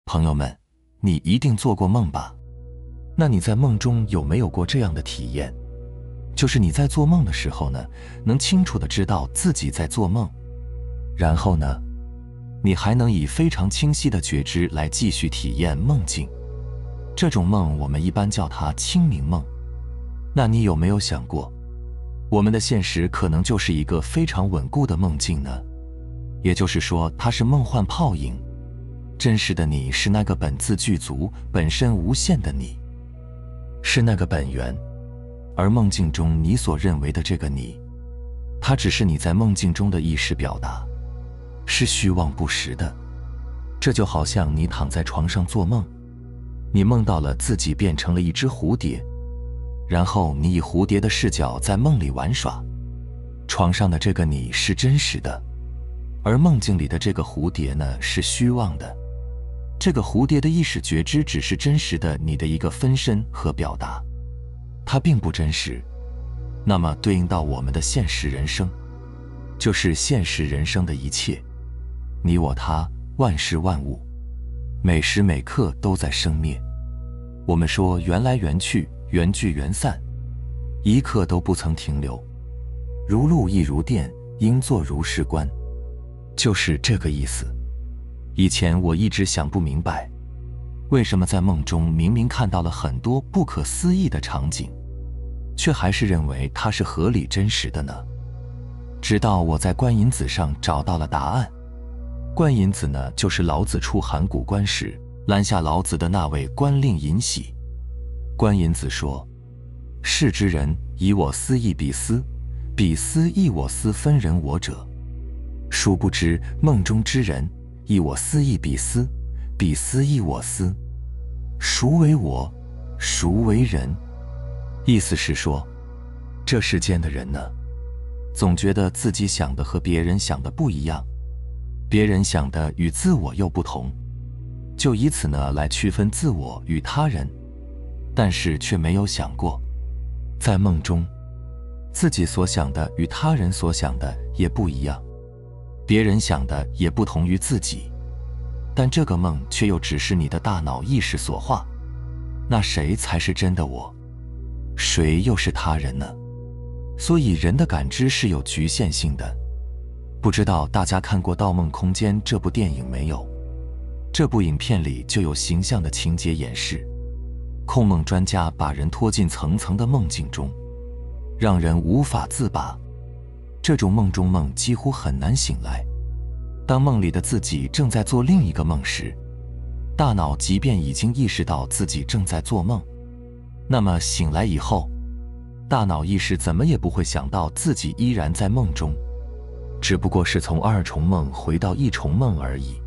朋友们，你一定做过梦吧？那你在梦中有没有过这样的体验？就是你在做梦的时候呢，能清楚地知道自己在做梦，然后呢，你还能以非常清晰的觉知来继续体验梦境。这种梦我们一般叫它清明梦。那你有没有想过，我们的现实可能就是一个非常稳固的梦境呢？也就是说，它是梦幻泡影，真实的你是那个本自具足、本身无限的你，是那个本源。而梦境中你所认为的这个你，它只是你在梦境中的意识表达，是虚妄不实的。这就好像你躺在床上做梦，你梦到了自己变成了一只蝴蝶，然后你以蝴蝶的视角在梦里玩耍。床上的这个你是真实的，而梦境里的这个蝴蝶呢，是虚妄的。这个蝴蝶的意识觉知只是真实的你的一个分身和表达，它并不真实。那么对应到我们的现实人生，就是现实人生的一切，你我他，万事万物，每时每刻都在生灭。我们说缘来缘去，缘聚缘散，一刻都不曾停留，如露亦如电，应作如是观，就是这个意思。以前我一直想不明白，为什么在梦中明明看到了很多不可思议的场景，却还是认为它是合理真实的呢？直到我在观音子上找到了答案。观音子呢，就是老子出函谷关时拦下老子的那位官令尹喜。观音子说：是之人，以我思亦彼思，彼思亦我思，分人我者。殊不知梦中之人，以我思亦彼思，彼思亦我思，孰为我，孰为人？意思是说，这世间的人呢，总觉得自己想的和别人想的不一样，别人想的与自我又不同，就以此呢来区分自我与他人，但是却没有想过，在梦中，自己所想的与他人所想的也不一样，别人想的也不同于自己，但这个梦却又只是你的大脑意识所化。那谁才是真的我？谁又是他人呢？所以人的感知是有局限性的。不知道大家看过《盗梦空间》这部电影没有？这部影片里就有形象的情节演示，控梦专家把人拖进层层的梦境中，让人无法自拔。这种梦中梦几乎很难醒来。当梦里的自己正在做另一个梦时，大脑即便已经意识到自己正在做梦，那么醒来以后，大脑意识怎么也不会想到自己依然在梦中，只不过是从二重梦回到一重梦而已。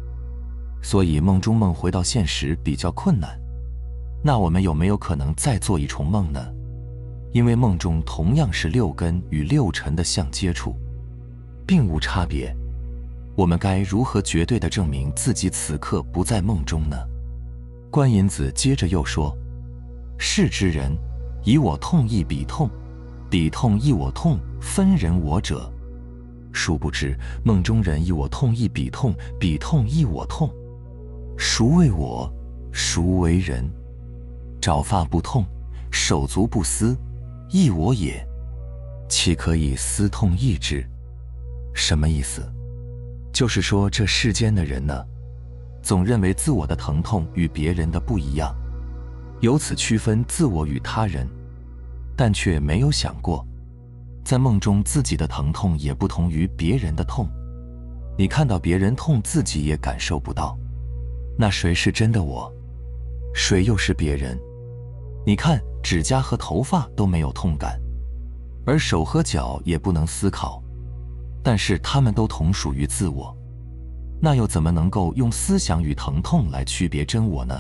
所以梦中梦回到现实比较困难。那我们有没有可能再做一重梦呢？因为梦中同样是六根与六尘的相接触，并无差别。我们该如何绝对地证明自己此刻不在梦中呢？观音子接着又说：是之人，以我痛亦彼痛，彼痛亦我痛，分人我者。殊不知梦中人以我痛亦彼痛，彼痛亦我痛，孰为我，孰为人？爪发不痛，手足不思，亦我也，岂可以思痛亦之？什么意思？就是说这世间的人呢，总认为自我的疼痛与别人的不一样，由此区分自我与他人，但却没有想过，在梦中自己的疼痛也不同于别人的痛。你看到别人痛，自己也感受不到，那谁是真的我？谁又是别人？你看，指甲和头发都没有痛感，而手和脚也不能思考，但是他们都同属于自我，那又怎么能够用思想与疼痛来区别真我呢？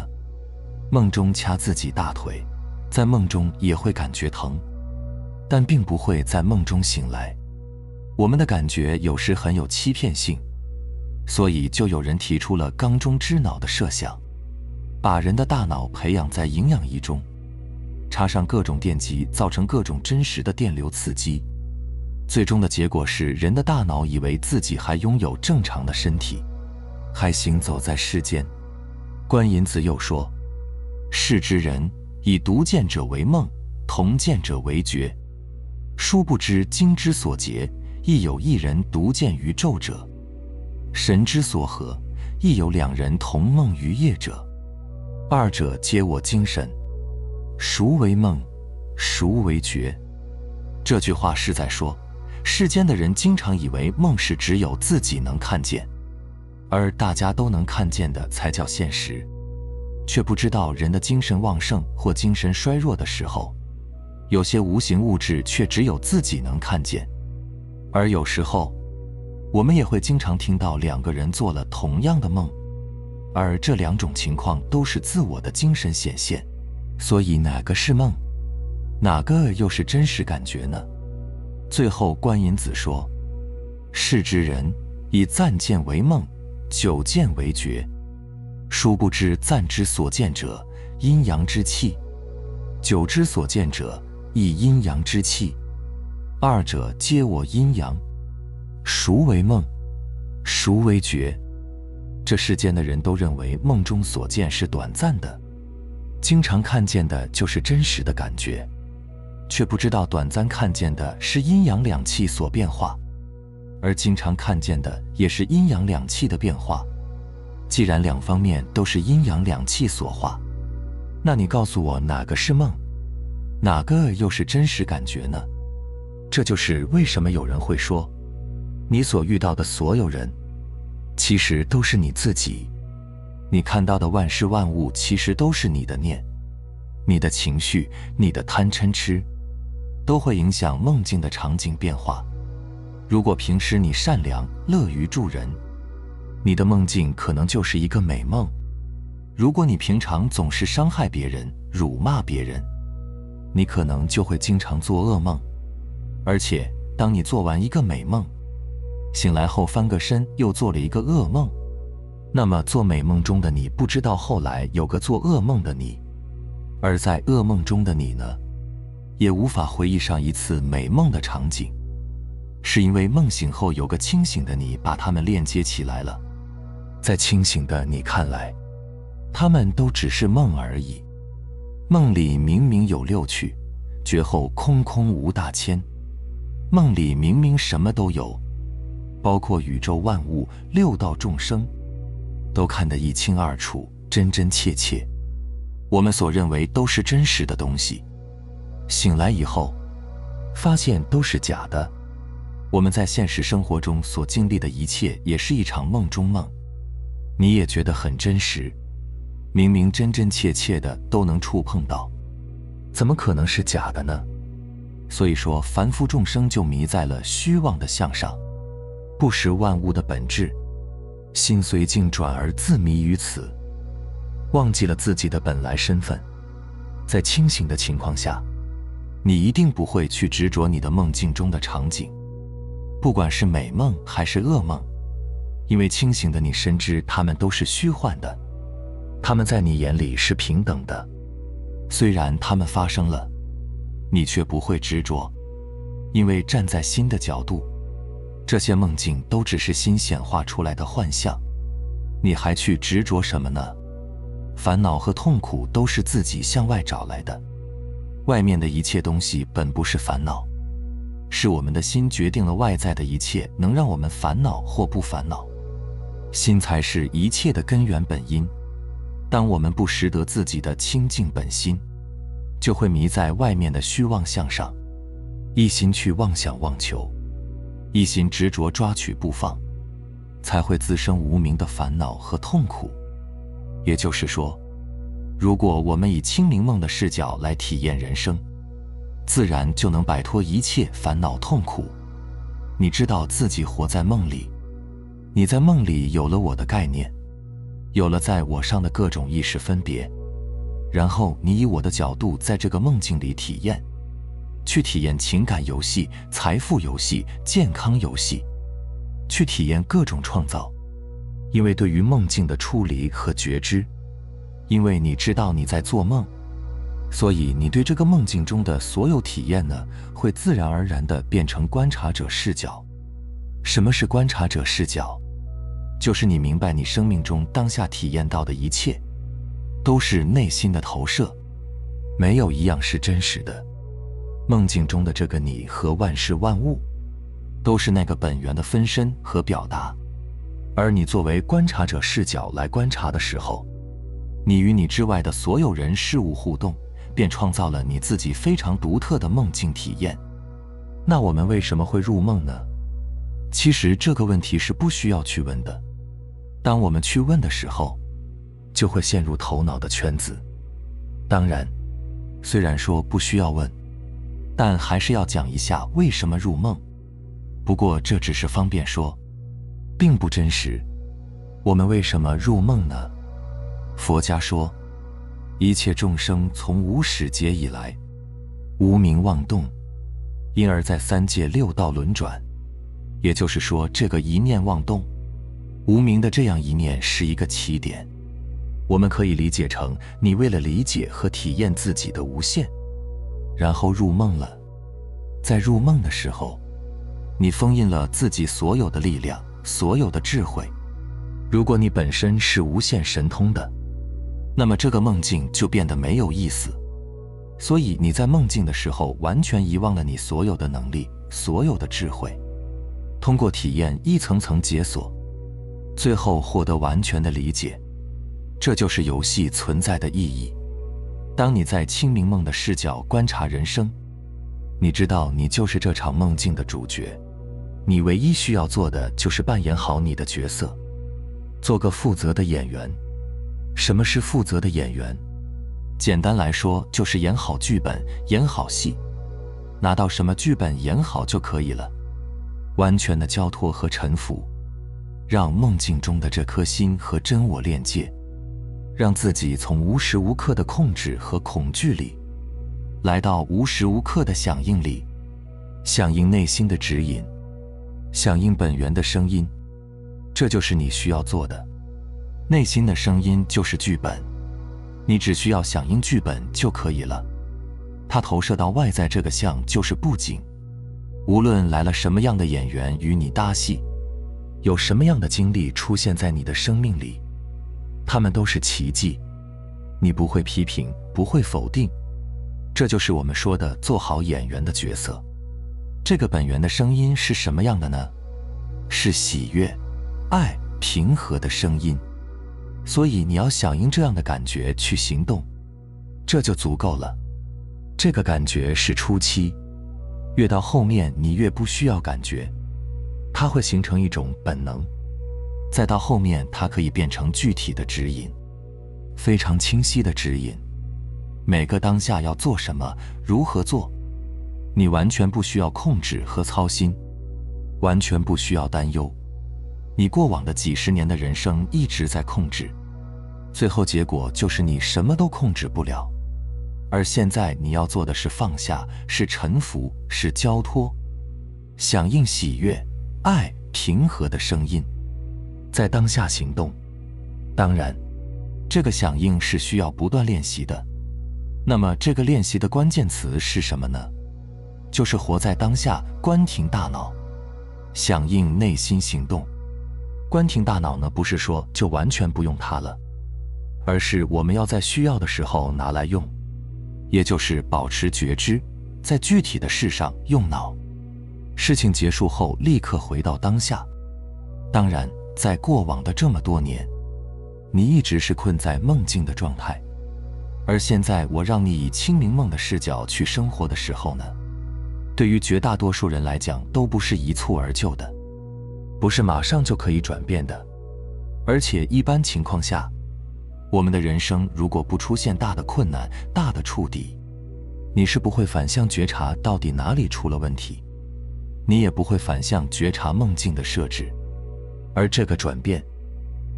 梦中掐自己大腿，在梦中也会感觉疼，但并不会在梦中醒来。我们的感觉有时很有欺骗性，所以就有人提出了缸中之脑的设想，把人的大脑培养在营养液中，插上各种电极，造成各种真实的电流刺激，最终的结果是人的大脑以为自己还拥有正常的身体，还行走在世间，观音子又说：世之人，以独见者为梦，同见者为觉。殊不知经之所结，亦有一人独见于昼者；神之所合，亦有两人同梦于夜者。二者皆我精神，孰为梦，孰为觉？这句话是在说，世间的人经常以为梦是只有自己能看见，而大家都能看见的才叫现实，却不知道人的精神旺盛或精神衰弱的时候，有些无形物质却只有自己能看见。而有时候，我们也会经常听到两个人做了同样的梦，而这两种情况都是自我的精神显现。所以哪个是梦，哪个又是真实感觉呢？最后观音子说：世之人，以暂见为梦，久见为觉。殊不知暂之所见者，阴阳之气；久之所见者，亦阴阳之气。二者皆我阴阳，孰为梦，孰为觉？这世间的人都认为梦中所见是短暂的，经常看见的就是真实的感觉，却不知道短暂看见的是阴阳两气所变化，而经常看见的也是阴阳两气的变化。既然两方面都是阴阳两气所化，那你告诉我哪个是梦，哪个又是真实感觉呢？这就是为什么有人会说，你所遇到的所有人，其实都是你自己。你看到的万事万物，其实都是你的念、你的情绪、你的贪嗔痴，都会影响梦境的场景变化。如果平时你善良、乐于助人，你的梦境可能就是一个美梦；如果你平常总是伤害别人、辱骂别人，你可能就会经常做噩梦。而且，当你做完一个美梦，醒来后翻个身又做了一个噩梦，那么做美梦中的你不知道后来有个做噩梦的你，而在噩梦中的你呢，也无法回忆上一次美梦的场景，是因为梦醒后有个清醒的你把它们链接起来了。在清醒的你看来，它们都只是梦而已。梦里明明有六趣，觉后空空无大千。梦里明明什么都有，包括宇宙万物、六道众生，都看得一清二楚，真真切切。我们所认为都是真实的东西，醒来以后，发现都是假的。我们在现实生活中所经历的一切，也是一场梦中梦。你也觉得很真实，明明真真切切的都能触碰到，怎么可能是假的呢？所以说，凡夫众生就迷在了虚妄的相上，不识万物的本质，心随境转而自迷于此，忘记了自己的本来身份。在清醒的情况下，你一定不会去执着你的梦境中的场景，不管是美梦还是噩梦，因为清醒的你深知它们都是虚幻的，它们在你眼里是平等的。虽然它们发生了，你却不会执着，因为站在心的角度，这些梦境都只是心显化出来的幻象，你还去执着什么呢？烦恼和痛苦都是自己向外找来的，外面的一切东西本不是烦恼，是我们的心决定了外在的一切能让我们烦恼或不烦恼。心才是一切的根源本因，当我们不识得自己的清净本心，就会迷在外面的虚妄相上，一心去妄想妄求，一心执着抓取不放，才会滋生无明的烦恼和痛苦。也就是说，如果我们以清明梦的视角来体验人生，自然就能摆脱一切烦恼痛苦。你知道自己活在梦里，你在梦里有了我的概念，有了在我上的各种意识分别，然后你以我的角度在这个梦境里体验，去体验情感游戏、财富游戏、健康游戏，去体验各种创造。因为对于梦境的处理和觉知，因为你知道你在做梦，所以你对这个梦境中的所有体验呢，会自然而然地变成观察者视角。什么是观察者视角？就是你明白你生命中当下体验到的一切，都是内心的投射，没有一样是真实的。梦境中的这个你和万事万物，都是那个本源的分身和表达。而你作为观察者视角来观察的时候，你与你之外的所有人事物互动，便创造了你自己非常独特的梦境体验。那我们为什么会入梦呢？其实这个问题是不需要去问的。当我们去问的时候，就会陷入头脑的圈子。当然，虽然说不需要问，但还是要讲一下为什么入梦。不过这只是方便说，并不真实。我们为什么入梦呢？佛家说，一切众生从无始劫以来，无明妄动，因而在三界六道轮转。也就是说，这个一念妄动，无明的这样一念是一个起点。我们可以理解成，你为了理解和体验自己的无限，然后入梦了。在入梦的时候，你封印了自己所有的力量，所有的智慧。如果你本身是无限神通的，那么这个梦境就变得没有意思。所以你在梦境的时候完全遗忘了你所有的能力，所有的智慧。通过体验一层层解锁，最后获得完全的理解。这就是游戏存在的意义。当你在清明梦的视角观察人生，你知道你就是这场梦境的主角。你唯一需要做的就是扮演好你的角色，做个负责的演员。什么是负责的演员？简单来说，就是演好剧本，演好戏，拿到什么剧本演好就可以了。完全的交托和臣服，让梦境中的这颗心和真我链接，让自己从无时无刻的控制和恐惧里，来到无时无刻的响应里，响应内心的指引，响应本源的声音。这就是你需要做的。内心的声音就是剧本，你只需要响应剧本就可以了。它投射到外在这个像就是布景。无论来了什么样的演员与你搭戏，有什么样的经历出现在你的生命里，他们都是奇迹。你不会批评，不会否定，这就是我们说的做好演员的角色。这个本源的声音是什么样的呢？是喜悦、爱、平和的声音。所以你要响应这样的感觉去行动，这就足够了。这个感觉是初期，越到后面你越不需要感觉，它会形成一种本能，再到后面它可以变成具体的指引，非常清晰的指引。每个当下要做什么，如何做，你完全不需要控制和操心，完全不需要担忧。你过往的几十年的人生一直在控制，最后结果就是你什么都控制不了。而现在你要做的是放下，是臣服，是交托，响应喜悦、爱、平和的声音，在当下行动。当然，这个响应是需要不断练习的。那么这个练习的关键词是什么呢？就是活在当下，关停大脑，响应内心行动。关停大脑呢，不是说就完全不用它了，而是我们要在需要的时候拿来用，也就是保持觉知，在具体的事上用脑，事情结束后立刻回到当下。当然，在过往的这么多年，你一直是困在梦境的状态，而现在我让你以清明梦的视角去生活的时候呢，对于绝大多数人来讲都不是一蹴而就的，不是马上就可以转变的。而且一般情况下，我们的人生如果不出现大的困难、大的触底，你是不会反向觉察到底哪里出了问题，你也不会反向觉察梦境的设置。而这个转变，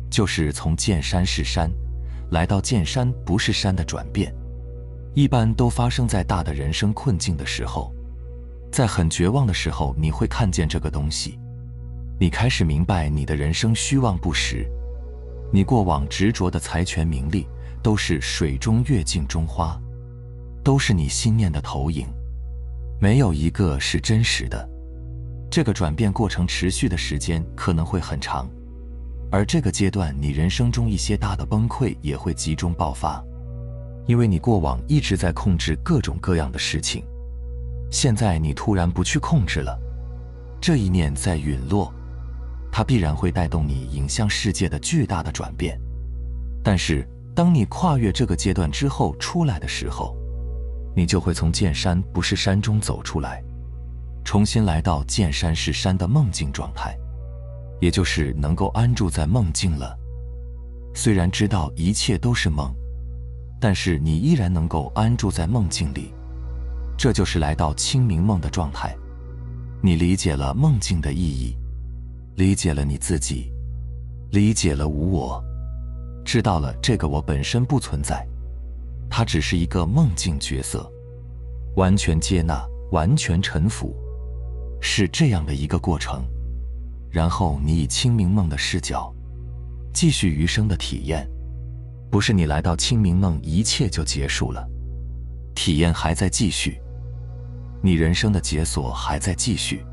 就是从见山是山，来到见山不是山的转变，一般都发生在大的人生困境的时候。在很绝望的时候，你会看见这个东西，你开始明白你的人生虚妄不实，你过往执着的财权名利都是水中月镜中花，都是你心念的投影，没有一个是真实的。这个转变过程持续的时间可能会很长，而这个阶段，你人生中一些大的崩溃也会集中爆发，因为你过往一直在控制各种各样的事情，现在你突然不去控制了，这一念在陨落，它必然会带动你迎向世界的巨大的转变。但是当你跨越这个阶段之后出来的时候，你就会从见山不是山中走出来，重新来到见山是山的梦境状态，也就是能够安住在梦境了。虽然知道一切都是梦，但是你依然能够安住在梦境里，这就是来到清明梦的状态。你理解了梦境的意义，理解了你自己，理解了无我，知道了这个我本身不存在，它只是一个梦境角色，完全接纳，完全臣服，是这样的一个过程。然后你以清明梦的视角继续余生的体验，不是你来到清明梦一切就结束了，体验还在继续，你人生的解锁还在继续。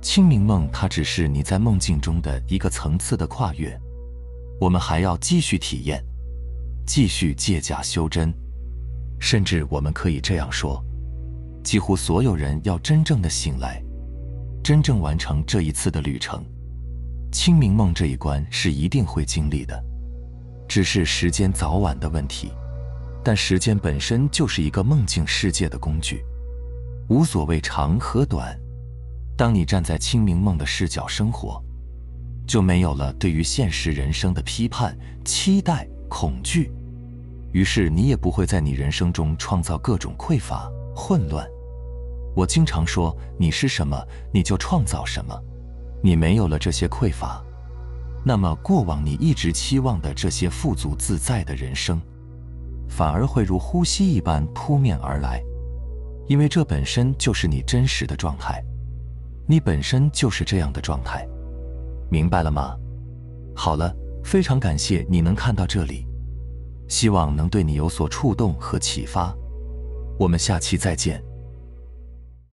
清明梦它只是你在梦境中的一个层次的跨越，我们还要继续体验，继续借假修真。甚至我们可以这样说，几乎所有人要真正的醒来，真正完成这一次的旅程，清明梦这一关是一定会经历的，只是时间早晚的问题。但时间本身就是一个梦境世界的工具，无所谓长和短。当你站在清明梦的视角生活，就没有了对于现实人生的批判、期待、恐惧，于是你也不会在你人生中创造各种匮乏、混乱。我经常说，你是什么，你就创造什么。你没有了这些匮乏，那么过往你一直期望的这些富足自在的人生，反而会如呼吸一般扑面而来，因为这本身就是你真实的状态，你本身就是这样的状态，明白了吗？好了，非常感谢你能看到这里，希望能对你有所触动和启发。我们下期再见。